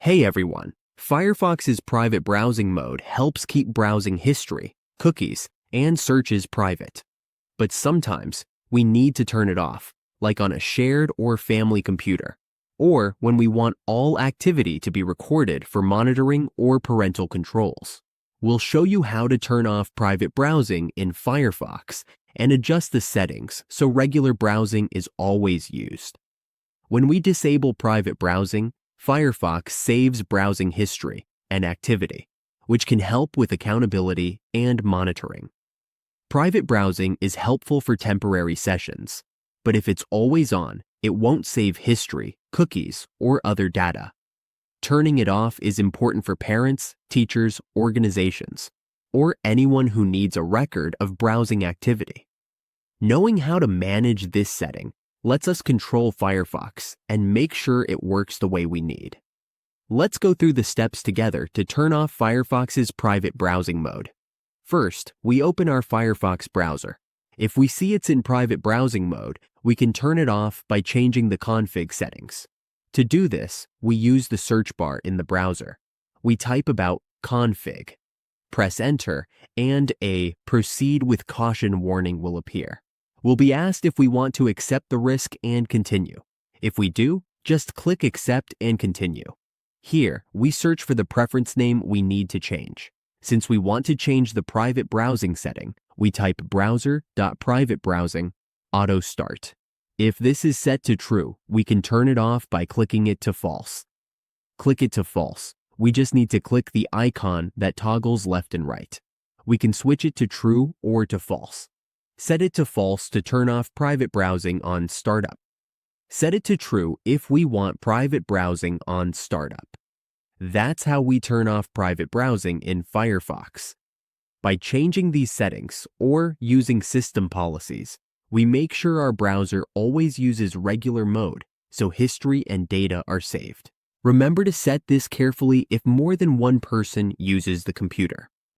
Hey everyone, Firefox's private browsing mode helps keep browsing history, cookies, and searches private. But sometimes we need to turn it off, like on a shared or family computer, or when we want all activity to be recorded for monitoring or parental controls. We'll show you how to turn off private browsing in Firefox and adjust the settings so regular browsing is always used. When we disable private browsing, Firefox saves browsing history and activity, which can help with accountability and monitoring. Private browsing is helpful for temporary sessions, but if it's always on, it won't save history, cookies, or other data. Turning it off is important for parents, teachers, organizations, or anyone who needs a record of browsing activity. Knowing how to manage this setting lets us control Firefox and make sure it works the way we need. Let's go through the steps together to turn off Firefox's private browsing mode. First, we open our Firefox browser. If we see it's in private browsing mode, we can turn it off by changing the config settings. To do this, we use the search bar in the browser. We type about config, press enter, and a proceed with caution warning will appear. We'll be asked if we want to accept the risk and continue. If we do, just click accept and continue. Here, we search for the preference name we need to change. Since we want to change the private browsing setting, we type browser.privatebrowsing auto start. If this is set to true, we can turn it off by clicking it to false. Click it to false. We just need to click the icon that toggles left and right. We can switch it to true or to false. Set it to false to turn off private browsing on startup. Set it to true if we want private browsing on startup. That's how we turn off private browsing in Firefox. By changing these settings or using system policies, we make sure our browser always uses regular mode so history and data are saved. Remember to set this carefully if more than one person uses the computer.